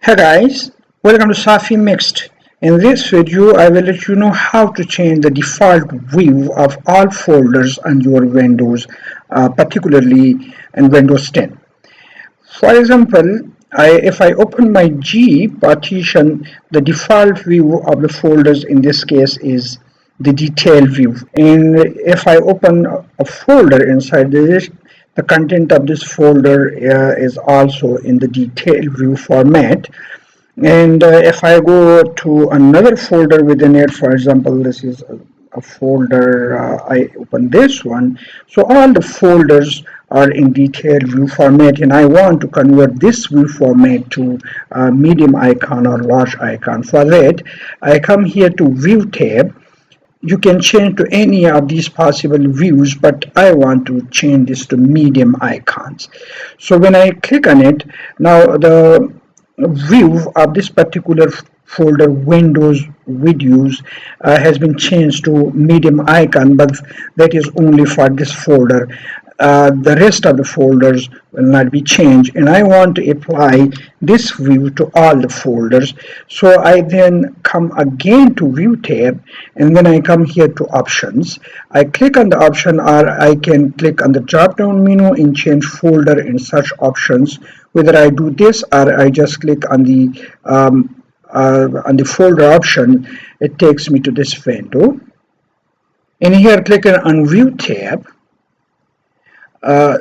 Hey guys, welcome to Safi Mixed. In this video, I will let you know how to change the default view of all folders on your Windows, particularly in Windows 10. For example, if I open my G partition, the default view of the folders in this case is the detail view. And if I open a folder inside this, the content of this folder is also in the detail view format. And if I go to another folder within it, for example, this is a folder, I open this one. So all the folders are in detailed view format, and I want to convert this view format to medium icon or large icon. For that, I come here to View tab. You can change to any of these possible views, but I want to change this to medium icons. So when I click on it, now the view of this particular folder, Windows videos, has been changed to medium icon, but that is only for this folder. The rest of the folders will not be changed, and I want to apply this view to all the folders. So I then come again to View tab, and then I come here to Options. I click on the option, or I can click on the drop down menu and change folder and search options. Whether I do this or I just click on the folder option, it takes me to this window. And here clicking on View tab,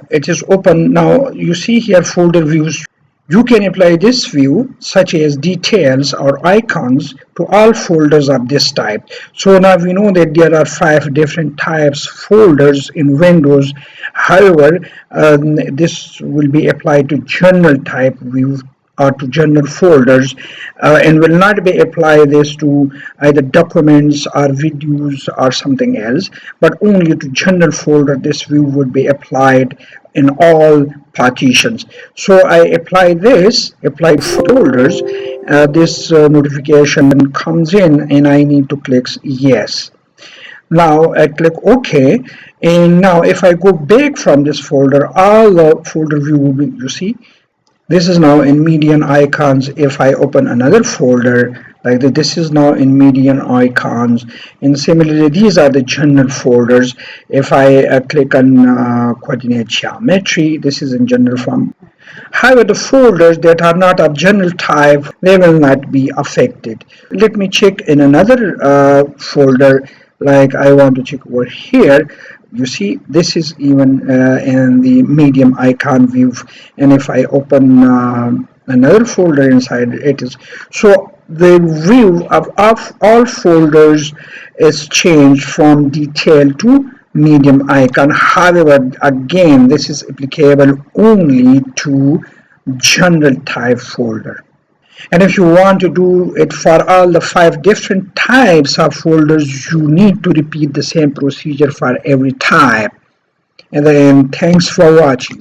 it is open. Now you see here folder views. You can apply this view such as details or icons to all folders of this type. So now we know that there are 5 different types folders in Windows. However, this will be applied to general type view or to general folders, and will not be apply this to either documents or videos or something else, but only to general folder. This view would be applied in all partitions. So I apply folders. This notification comes in, and I need to click yes. Now I click OK, and now if I go back from this folder, all the folder view will be, you see, this is now in median icons. If I open another folder like this is now in median icons, and similarly these are the general folders. If I click on coordinate geometry, this is in general form. However, the folders that are not of general type, they will not be affected. Let me check in another folder, like I want to check over here. You see, this is even in the medium icon view, and if I open another folder inside, it is so the view of all folders is changed from detail to medium icon. However, again, this is applicable only to general type folder. And if you want to do it for all the 5 different types of folders, you need to repeat the same procedure for every type. And then thanks for watching.